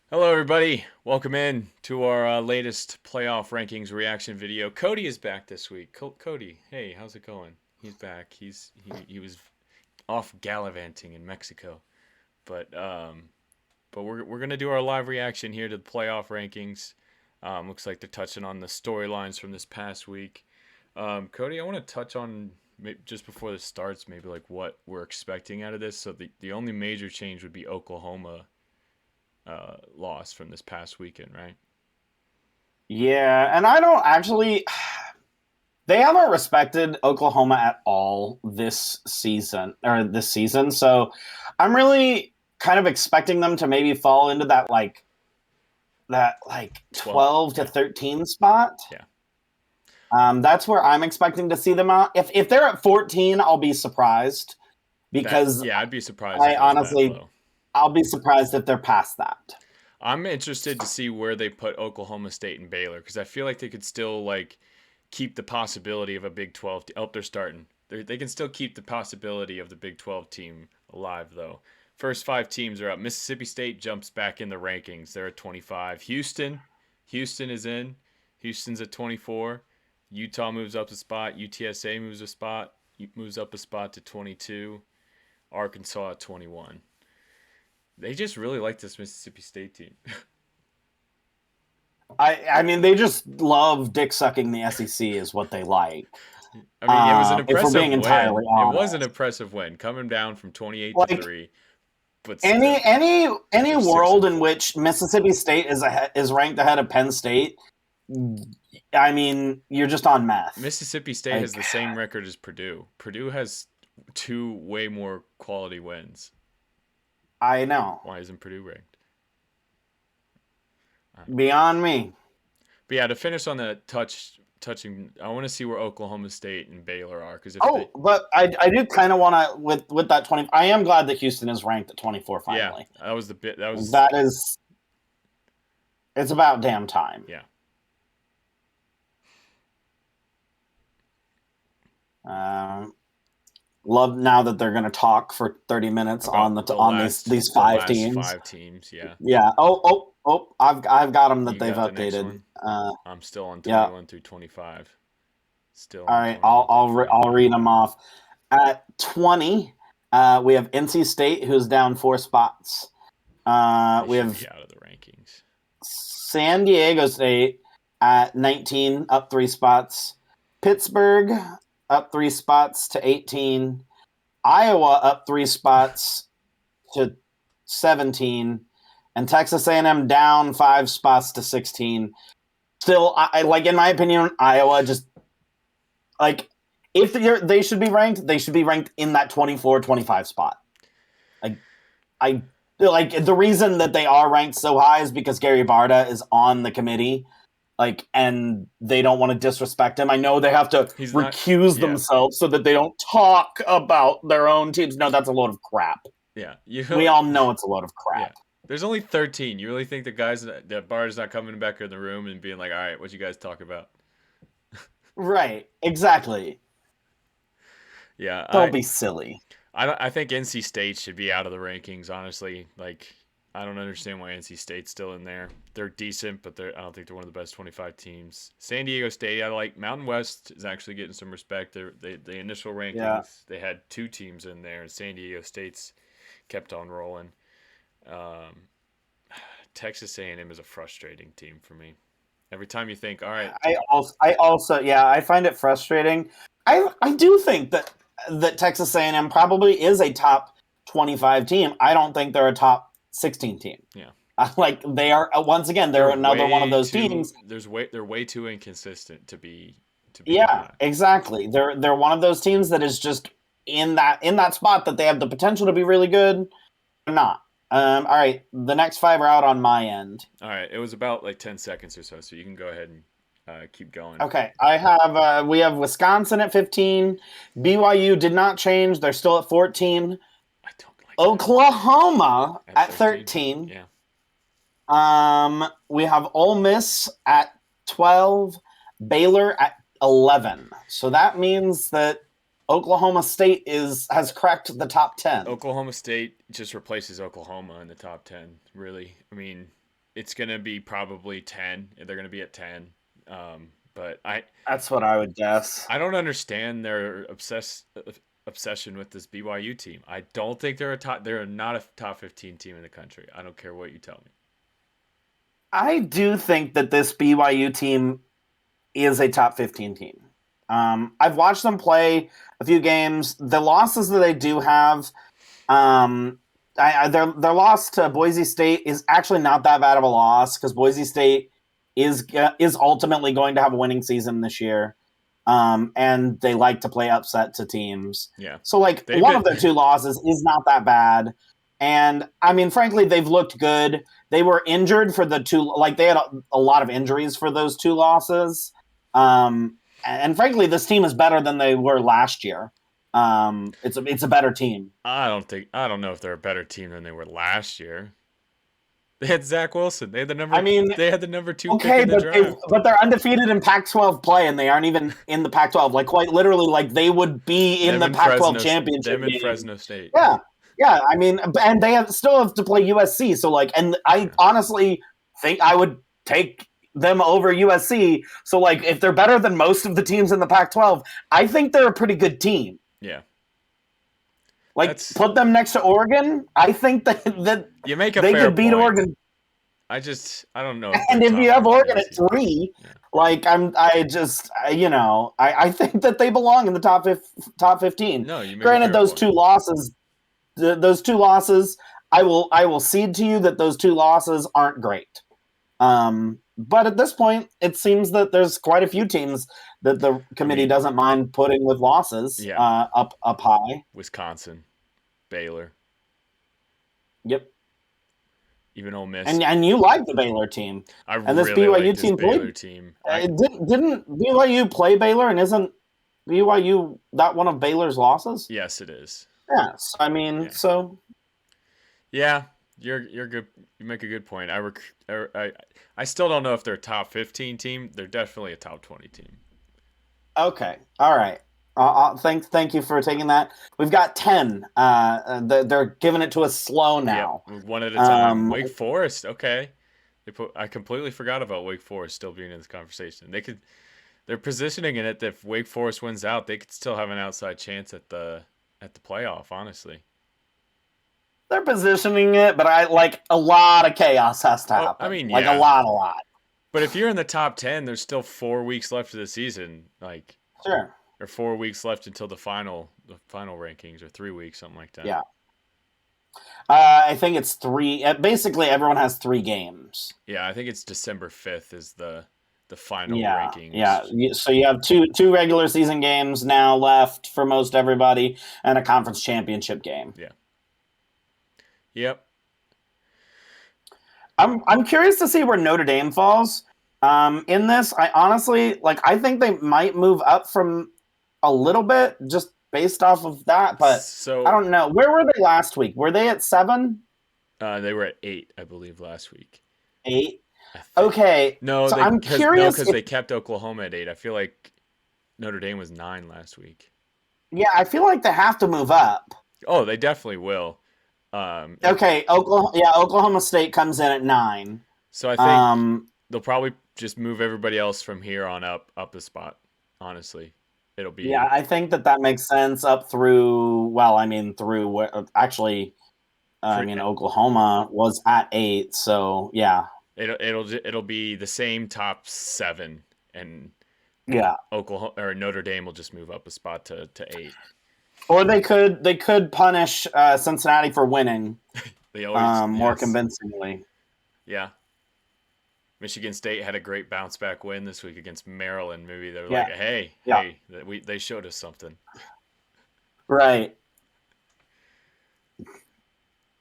Hello, everybody. Welcome in to our latest playoff rankings reaction video. Cody is back this week. Cody, hey, how's it going? He's back. He was off gallivanting in Mexico, but we're gonna do our live reaction here to the playoff rankings. Looks like they're touching on the storylines from this past week. Cody, I want to touch on just before this starts, maybe like what we're expecting out of this. So the only major change would be Oklahoma loss from this past weekend, right? Yeah, and I don't actually. They haven't respected Oklahoma at all this season. So I'm really kind of expecting them to maybe fall into that 12. 12 to Yeah. 13 spot. Yeah. That's where I'm expecting to see them out. If they're at 14, I'll be surprised because I'd be surprised if I it was that honestly low. I'll be surprised if they're past that. I'm interested to see where they put Oklahoma State and Baylor because I feel like they could still like keep the possibility of a Big 12. Oh, they're starting. They can still keep the possibility of the Big 12 team alive though. First five teams are up. Mississippi State jumps back in the rankings. They're at 25. Houston is in. Houston's at 24. Utah moves up a spot. UTSA moves up a spot to 22. Arkansas at 21. They just really like this Mississippi State team. I mean they just love dick sucking the SEC is what they like. I mean, it was an If we're impressive being entirely win. It was an honest. impressive win, coming down from 28 to Like 3, but any still, any any they're 6 world and in 4. which Mississippi State is ranked ahead of Penn State, I mean, you're just on meth. Mississippi State has Like the same record as Purdue. Purdue has two way more quality wins. I know, Why isn't Purdue ranked? beyond me. But yeah, to finish on the touching, I want to see where Oklahoma State and Baylor are because if they, Oh, but I do kind of want to with that 20. I am glad that Houston is ranked at 24 yeah, finally. that was the bit. That was That is, it's about damn time. yeah. Um, Love now that they're going to talk for 30 minutes on About on these the five last teams. five teams. Yeah, Yeah. Oh! I've got them that you they've got the next updated. one. Uh, I'm still on yeah. 21 through 25. Still All on right. 21 through I'll 25. read them off. At 20, we have NC State, who's down 4 spots. They We should have be out of the rankings. San Diego State at 19, up 3 spots. Pittsburgh up 3 spots to 18. Iowa up 3 spots to 17, and Texas A&M down 5 spots to 16. Still, I like in my opinion, Iowa just like if they should be ranked, they should be ranked in that 24-25 spot. Like I like the reason that they are ranked so high is because Gary Barta is on the committee, like, and they don't want to disrespect him. I know they have to He's not. recuse Yeah, themselves so that they don't talk about their own teams. No, that's a load of crap. yeah. We all know it's a load of Yeah. crap. There's only 13. You really think the guys that Bar's not coming back in the room and being like, "All right, what you guys talk about?" Right, exactly. Yeah, Don't be silly. I think NC State should be out of the rankings. Honestly, like I don't understand why NC State's still in there. They're decent, but I don't think they're one of the best 25 teams. San Diego State, I like. Mountain West is actually getting some respect. The initial Yeah. rankings, they had two teams in there, and San Diego State's kept on rolling. Um, Texas A&M is a frustrating team for me. Every time you think, all right, I also, yeah, I find it frustrating. I do think that Texas A&M probably is a top 25 team. I don't think they're a top 16 team. yeah, Like they are once again, they're another one of those teams. they're way too inconsistent to be Yeah, high. exactly. They're one of those teams that is just in that spot that they have the potential to be really good, but not. All right, the next five are out on my end. All right, it was about like 10 seconds or so you can go ahead and keep going. Okay, we have Wisconsin at 15. BYU did not change; they're still at 14. I don't like that Oklahoma at at 13. 13. Yeah, We have Ole Miss at 12. Baylor at 11. So that means that Oklahoma State has cracked the top 10. Oklahoma State just replaces Oklahoma in the top 10. Really, I mean, it's gonna be probably 10. They're gonna be at 10. But That's what I would guess. I don't understand their obsession with this BYU team. I don't think they're not a top 15 team in the country. I don't care what you tell me. I do think that this BYU team is a top 15 team. I've watched them play a few games. The losses that they do have, um, their loss to Boise State is actually not that bad of a loss because Boise State is ultimately going to have a winning season this year, and they like to play upset to teams. Yeah. So like They've one been of their two losses is not that bad, and I mean frankly they've looked good. They were injured for the two, like they had a lot of injuries for those two losses. And frankly, this team is better than they were last year. It's a better team. I don't know if they're a better team than they were last year. They had Zach Wilson. I mean, they had the number 2 pick okay, in the draft. but they're undefeated in Pac-12 play, and they aren't even in the Pac-12. Like quite literally, like they would be in the Pac-12 championship Them in game. Fresno State. Yeah, yeah. I mean, and still have to play USC. So like, and I honestly think I would take them over USC. So like, if they're better than most of the teams in the Pac-12, I think they're a pretty good team. Yeah. Like put them next to Oregon. I think that you make a they fair could beat point. Oregon. I don't know. And if you have Oregon at 3, like I think that they belong in the top 15. No, you make Granted, those two losses, I will cede to you that those two losses aren't great. But at this point, it seems that there's quite a few teams that the committee doesn't mind putting with losses up high. Wisconsin, Baylor. Yep. Even Ole Miss. And you like the Baylor team. And this BYU team Baylor team. Didn't BYU play Baylor, and isn't BYU that one of Baylor's losses? Yes, it is. Yes. I mean, so yeah, you're good. You make a good point. I still don't know if they're a top 15 team. They're definitely a top 20 team. Okay. All right. Thank you for taking that. We've got 10. They're giving it to us slow now. Yep, one at a time. Wake Forest. Okay. I completely forgot about Wake Forest still being in this conversation. They're positioning in it that if Wake Forest wins out, they could still have an outside chance at the playoff, honestly. They're positioning it, but I like a lot of chaos has to happen. I mean, like a lot. But if you're in the top 10, there's still 4 weeks left of the season. Like sure. Or 4 weeks left until the final rankings, or 3 weeks, something like that. Yeah. I think it's 3. Basically, everyone has 3 games. Yeah, I think it's December 5th is the final rankings. Yeah. So you have two regular season games now left for most everybody, and a conference championship game. Yeah. Yep. I'm curious to see where Notre Dame falls in this. I honestly I think they might move up from a little bit just based off of that, but I don't know. Where were they last week? Were they at 7? They were at 8, I believe, last week. 8? Okay. No, so I'm curious because they kept Oklahoma at 8. I feel like Notre Dame was 9 last week. Yeah, I feel like they have to move up. Oh, they definitely will. Okay, Oklahoma State comes in at 9. So I think they'll probably just move everybody else from here on up a spot, honestly. It'll be I think that makes sense up through Oklahoma was at 8, so yeah. It'll be the same top 7, and Oklahoma or Notre Dame will just move up a spot to 8. Or they could punish Cincinnati for winning. They always more convincingly. Yeah. Michigan State had a great bounce back win this week against Maryland. Maybe they're like, hey, they showed us something. Right.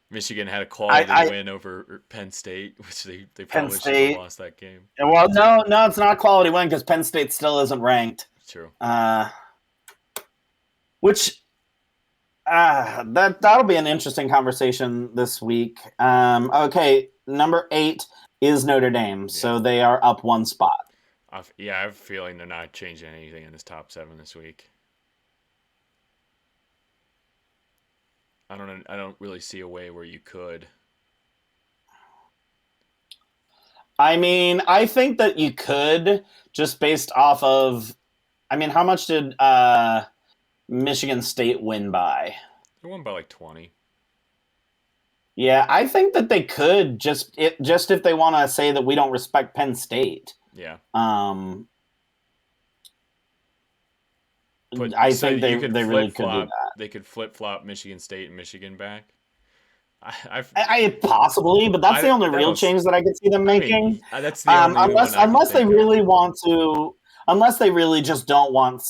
Michigan had a quality win over Penn State, which they probably should have lost that game. Well, no, it's not a quality win because Penn State still isn't ranked. True. Which that'll be an interesting conversation this week. Okay, number 8 is Notre Dame, so they are up 1 spot. I have a feeling they're not changing anything in this top 7 this week. I don't really see a way where you could. I mean, I think that you could just based off of. I mean, how much did Michigan State win by? They won by like 20. Yeah, I think that they could just if they want to say that we don't respect Penn State. Yeah. Um, Put I so think you could they really flip could do flop. that. They could flip flop Michigan State and Michigan back. I've Possibly, but that's the I only that real was. change that I could see them I mean, making. that's the only one I can Unless they think of. really want to, unless they really just don't want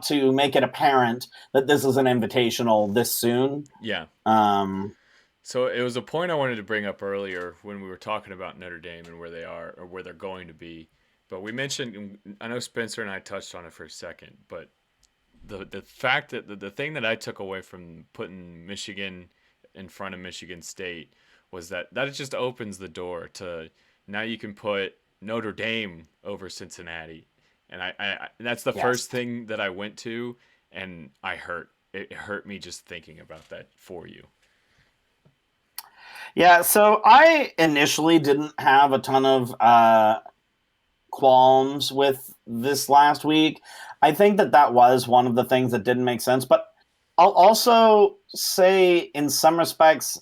to make it apparent that this is an invitational this soon. Yeah. Um, So it was a point I wanted to bring up earlier when we were talking about Notre Dame and where they are or where they're going to be. But we mentioned, I know Spencer and I touched on it for a second, but the fact that the thing that I took away from putting Michigan in front of Michigan State was that it just opens the door to now you can put Notre Dame over Cincinnati, and I that's the yes. first thing that I went to, and it hurt me just thinking about that for you. Yeah, so I initially didn't have a ton of qualms with this last week. I think that was one of the things that didn't make sense, but I'll also say in some respects,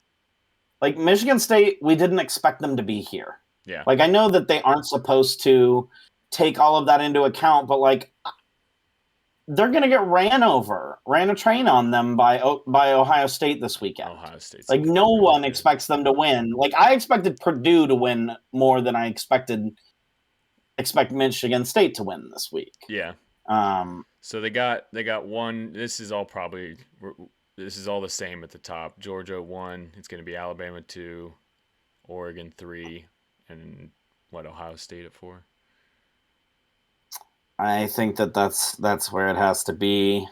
like Michigan State, we didn't expect them to be here. Yeah. Like I know that they aren't supposed to take all of that into account, but like they're going to get ran a train on them by Ohio State this weekend. Ohio State's like no really one good. expects them to win. Like I expected Purdue to win more than I expect Michigan State to win this week. Yeah. Um, So they got one. This is all the same at the top. Georgia 1. It's going to be Alabama 2, Oregon 3, and Ohio State at 4. I think that's where it has to be.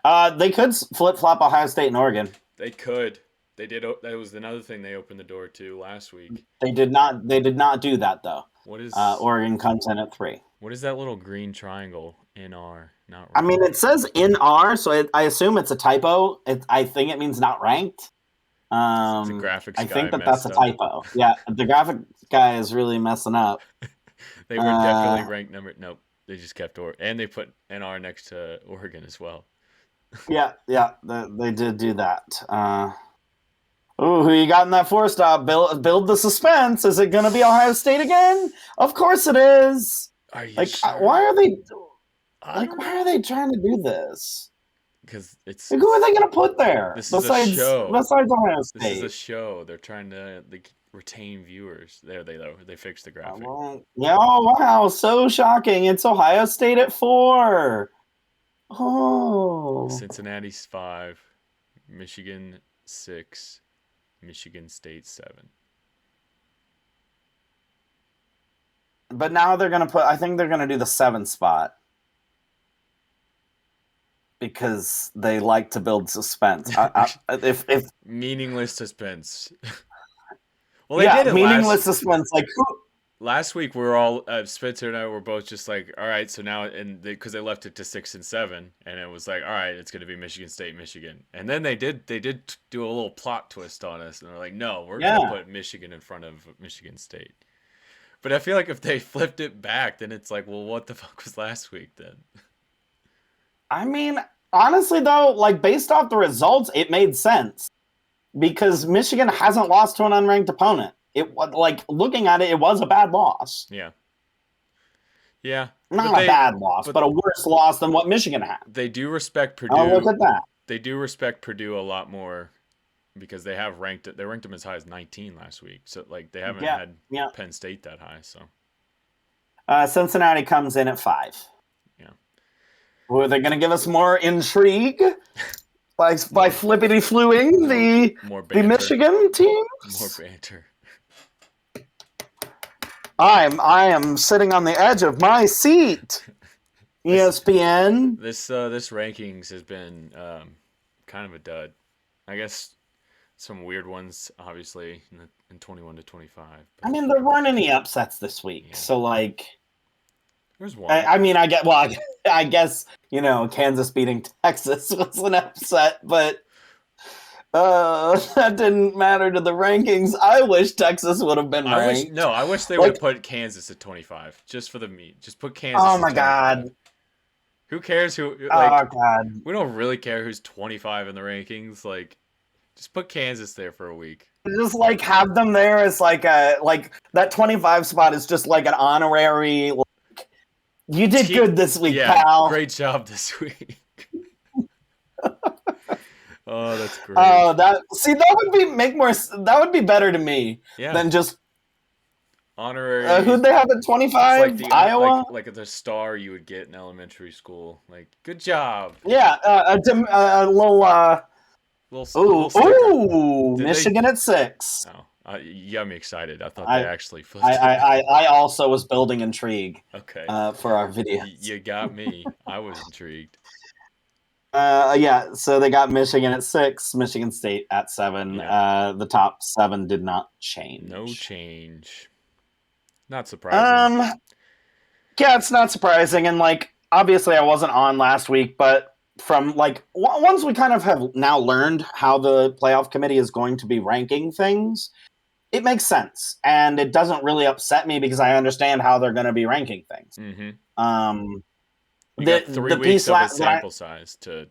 They could flip flop Ohio State and Oregon. They could. They did. That was another thing they opened the door to last week. They did not. They did not do that though. What is Oregon comes in at 3. What is that little green triangle? NR, not ranked. I mean, it says NR, so I assume it's a typo. I think it means not ranked. The graphics I guy think that's a messed up. typo. Yeah, the graphic guy is really messing up. They were definitely ranked number. Nope, they just kept and they put NR next to Oregon as well. yeah, they did do that. Who you got in that 4-stop? Build the suspense. Is it going to be Ohio State again? Of course it is. Are you like, sure? why are they? Why are they trying to do this? Because it's like, who are they going to put there? This is a show. Besides Ohio State, this is a show. They're trying to retain viewers. There they fixed the graphic. Yeah. Oh wow! So shocking. It's Ohio State at 4. Oh. Cincinnati's 5, Michigan 6, Michigan State 7. But now they're going to I think they're going to do the 7 spot. Because they like to build suspense. If meaningless suspense. Well, they did it meaningless suspense. Like last week, we were all Spencer and I were both just like, all right, so now because they left it to 6 and 7, and it was like, all right, it's going to be Michigan State, Michigan, and then they did do a little plot twist on us, and they're like, no, we're going to put Michigan in front of Michigan State. But I feel like if they flipped it back, then it's like, well, what the fuck was last week then? I mean, honestly, though, like based off the results, it made sense because Michigan hasn't lost to an unranked opponent. It like looking at it, it was a bad loss. Yeah, not a bad loss, but a worse loss than what Michigan had. They do respect Purdue. Oh, look at that. They do respect Purdue a lot more because they ranked them as high as 19 last week. So like they haven't had Penn State that high. So Cincinnati comes in at 5. Are they going to give us more intrigue by flippity-fluing the Michigan teams? More banter. I am sitting on the edge of my seat. ESPN. This rankings has been kind of a dud. I guess some weird ones, obviously, in 21 to 25. But I mean, there weren't any upsets this week, so like. There's one. I guess Kansas beating Texas was an upset, but That didn't matter to the rankings. I wish Texas would have been ranked. I wish they would have Like, put Kansas at 25 just for the meat. Just put oh Kansas at my 25. god. Who cares who Oh like god. we don't really care who's 25 in the rankings. Like just put Kansas there for a week. Just like have them there as like a like that 25 spot is just like an honorary like, you did good this week, Yeah, pal. great job this week. Oh, that's great. That see that would be make more that would be better to me Yeah, than just honorary. who'd they have at It's like 25? the Iowa? like the star you would get in elementary school. Like, good job. Yeah, a little Little sticker. Did they? Michigan at 6. Oh, you got me excited. I thought they I actually flipped it. I also was building intrigue Okay, for our video. you got me. I was intrigued. Yeah, so they got Michigan at 6, Michigan State at 7. Yeah, The top 7 did not no change. change. Not surprising. Um, yeah, it's not surprising, and like obviously I wasn't on last week, but from like once we kind of have now learned how the playoff committee is going to be ranking things, it makes sense, and it doesn't really upset me because I understand how they're going to be ranking things. Mm-hmm. Um, You got 3 weeks piece of a that I sample size to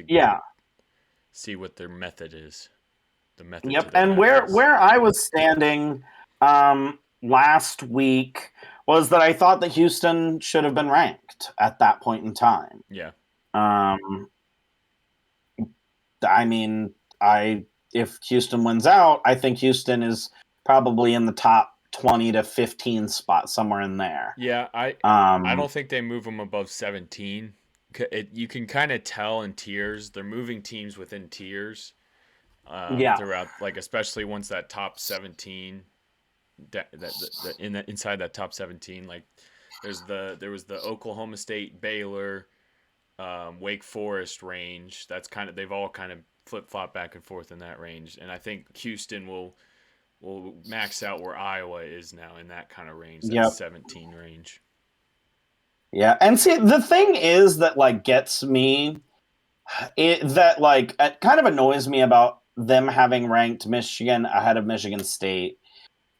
yeah. see what their method is. The method to Yep, their and madness. where I was standing last week was that I thought that Houston should have been ranked at that point in time. Yeah. Um, I mean, I if Houston wins out, I think Houston is probably in the top 20 to 15 spot, somewhere in there. Yeah, I Um, don't think they move them above 17. You can kind of tell in tiers. They're moving teams within tiers yeah, throughout, like especially once that top 17 inside that top 17, like there was the Oklahoma State, Baylor, Wake Forest range. That's kind of they've all kind of flip flop back and forth in that range, and I think Houston will max out where Iowa is now in that kind of range, that yep, 17 range. yeah. And see, the thing is that like gets me that like it kind of annoys me about them having ranked Michigan ahead of Michigan State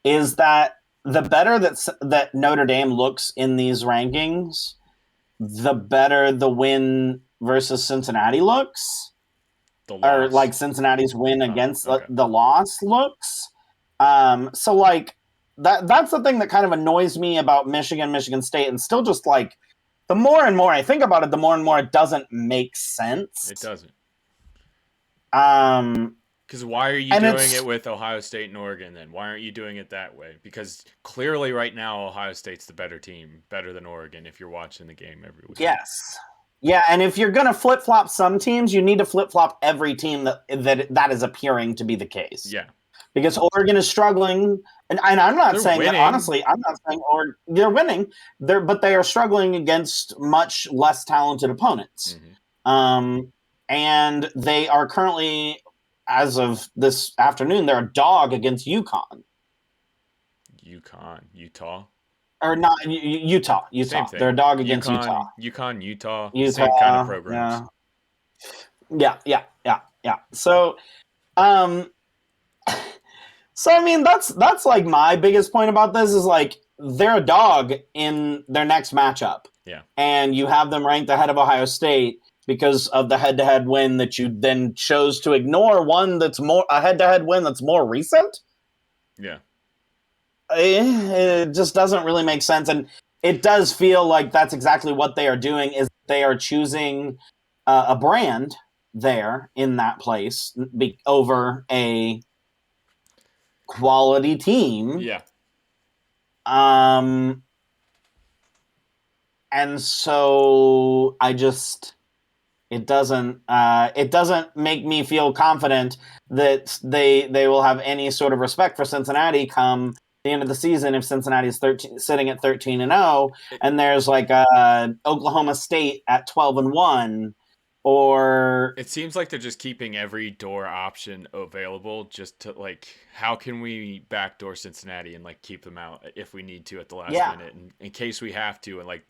is that the better that Notre Dame looks in these rankings, the better the win versus Cincinnati looks, The or loss. like Cincinnati's win Oh, against okay. the loss looks. So like that's the thing that kind of annoys me about Michigan State, and still just like the more and more I think about it, the more and more it doesn't make It sense. doesn't. Um, Because why are you and doing it it's with Ohio State and Oregon then? Why aren't you doing it that way? Because clearly, right now, Ohio State's the better team, better than Oregon. If you're watching the game every week. yes. Yeah, and if you're gonna flip flop some teams, you need to flip flop every team that is appearing to be the case. Yeah, Because Oregon is struggling, and I'm not they're saying that winning. honestly. I'm not saying they're winning. But they are struggling against much less talented opponents. Mm-hmm. Um, and they are currently, as of this afternoon, they're a dog against UConn. Utah, Or not Utah. same They're a thing. dog against Utah. Utah, same kind of Utah. programs. Yeah. Yeah. So, um, so I mean, that's like my biggest point about this is like they're a dog in their next matchup, Yeah, and you have them ranked ahead of Ohio State because of the head-to-head win that you then chose to ignore one that's more a head-to-head win that's more recent. yeah, It just doesn't really make sense, and it does feel like that's exactly what they are doing. Is they are choosing a brand there in that place over a quality team. yeah. Um, and so I just it doesn't make me feel confident that they will have any sort of respect for Cincinnati come the end of the season if Cincinnati is sitting at 13-0 It, and there's like Oklahoma State at 12-1 or it seems like they're just keeping every door option available, just to like, how can we backdoor Cincinnati and like keep them out if we need to at the last yeah minute, and in case we have to, and like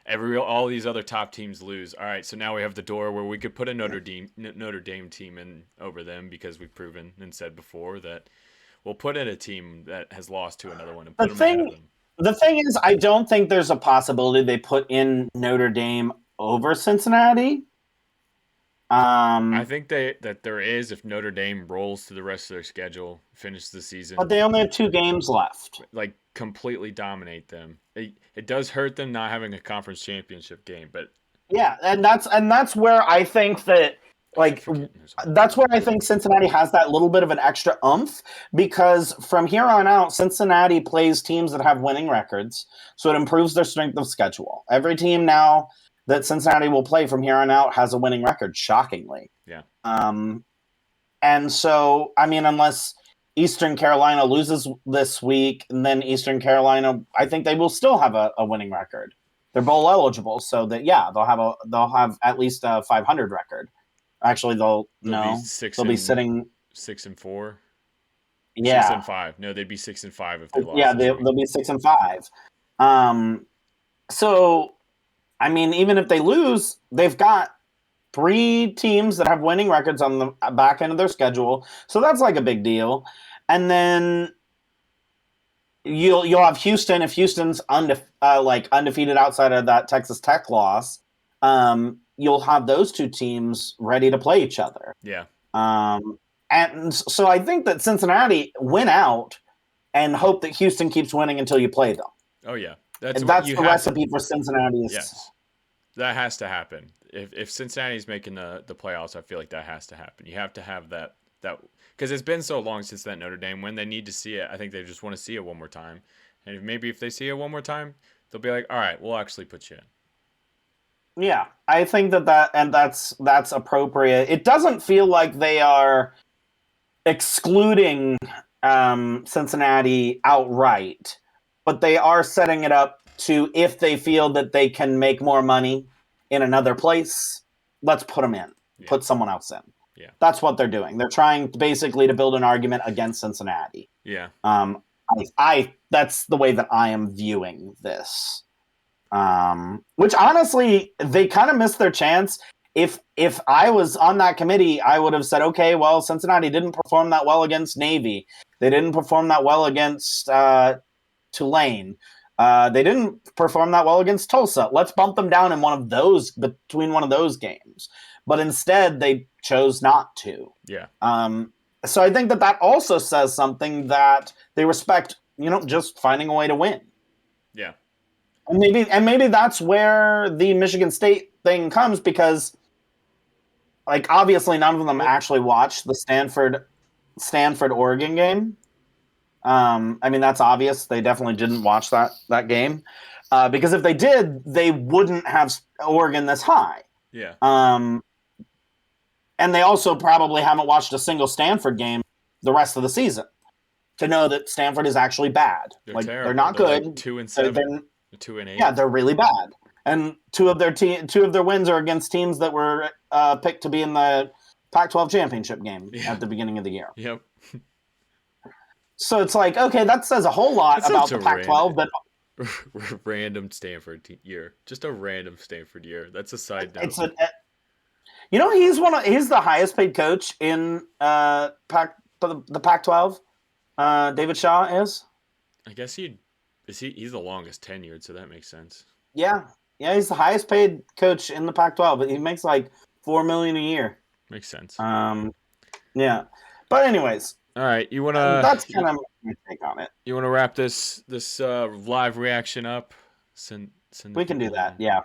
all these other top teams lose. All right, so now we have the door where we could put a Notre Dame team in over them because we've proven and said before that we'll put in a team that has lost to another one and The put them ahead of thing, them. the thing is, I don't think there's a possibility they put in Notre Dame over Cincinnati. I think that there is if Notre Dame rolls through the rest of their schedule, finish the But season, they only have 2 games left. like completely dominate them. It does hurt them not having a conference championship game, but Yeah, and that's where I think that that's where I think Cincinnati has that little bit of an extra oomph because from here on out, Cincinnati plays teams that have winning records, so it improves their strength of schedule. Every team now that Cincinnati will play from here on out has a winning record, shockingly. Yeah. And so, I mean, unless Eastern Carolina loses this week, and then Eastern Carolina, I think they will still have a winning record. They're bowl eligible, so that they'll have at least a 500 record. Actually, they'll be sitting 6-4. Yeah, 6-5. No, they'd be 6-5 if they lost. Yeah, they'll be 6-5. So, I mean, even if they lose, they've got 3 teams that have winning records on the back end of their schedule, so that's like a big deal. And then you'll have Houston if Houston's undefeated outside of that Texas Tech loss. You'll have those 2 teams ready to play each other. Yeah. And so I think that Cincinnati win out and hope that Houston keeps winning until you play them. Oh yeah, that's the recipe for Cincinnati. Yes, that has to happen. If Cincinnati's making the playoffs, I feel like that has to happen. You have to have that because it's been so long since that Notre Dame win. They need to see it. I think they just want to see it one more time. And maybe if they see it one more time, they'll be like, all right, we'll actually put you in. Yeah, I think that's appropriate. It doesn't feel like they are excluding Cincinnati outright, but they are setting it up to if they feel that they can make more money in another place, let's put them in. Yeah. Put someone else in. Yeah. That's what they're doing. They're trying basically to build an argument against Cincinnati. Yeah. I that's the way that I am viewing this. Which honestly, they kind of missed their chance. If I was on that committee, I would have said, okay, well, Cincinnati didn't perform that well against Navy. They didn't perform that well against Tulane. They didn't perform that well against Tulsa. Let's bump them down in between one of those games. But instead, they chose not to. Yeah. So I think that also says something that they respect, just finding a way to win. Yeah. And maybe that's where the Michigan State thing comes because, obviously none of them actually watched the Stanford Oregon game. I mean, that's obvious. They definitely didn't watch that game because if they did, they wouldn't have Oregon this high. Yeah. And they also probably haven't watched a single Stanford game the rest of the season to know that Stanford is actually bad. They're not good. 2-7. 2-8. Yeah, they're really bad. And two of their wins are against teams that were picked to be in the Pac-12 championship game at the beginning of the year. Yep. So it's like, okay, that says a whole lot about the Pac-12. But random Stanford year, just a random Stanford year. That's a side note. He's the highest paid coach in the Pac-12. David Shaw is. I guess he's the longest tenured, so that makes sense. Yeah, he's the highest paid coach in the Pac-12, but he makes like $4 million a year. Makes sense. Yeah, but anyways. All right, you wanna? That's kind of my take on it. You wanna wrap this live reaction up? We can do that. Yeah.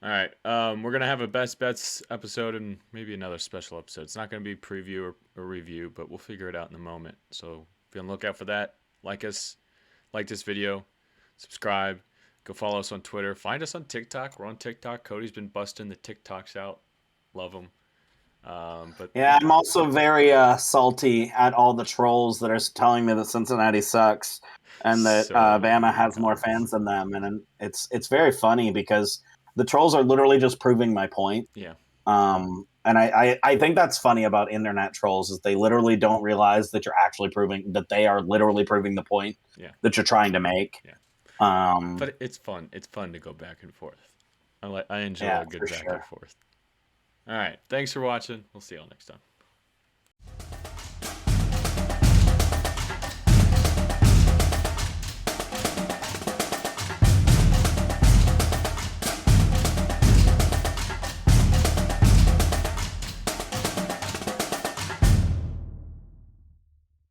All right. We're gonna have a best bets episode and maybe another special episode. It's not gonna be preview or review, but we'll figure it out in a moment. So be on the lookout for that. Like this video, subscribe, go follow us on Twitter, find us on TikTok. We're on TikTok. Cody's been busting the TikToks out. Love them. But yeah, I'm also very salty at all the trolls that are telling me that Cincinnati sucks and that Bama has more fans than them, and it's very funny because the trolls are literally just proving my point. Yeah. And I think that's funny about internet trolls is they literally don't realize that they are literally proving the point that you're trying to make. Yeah. But it's fun. It's fun to go back and forth. I enjoy Yeah, a good for back and sure. forth. All right. Thanks for watching. We'll see you all next time.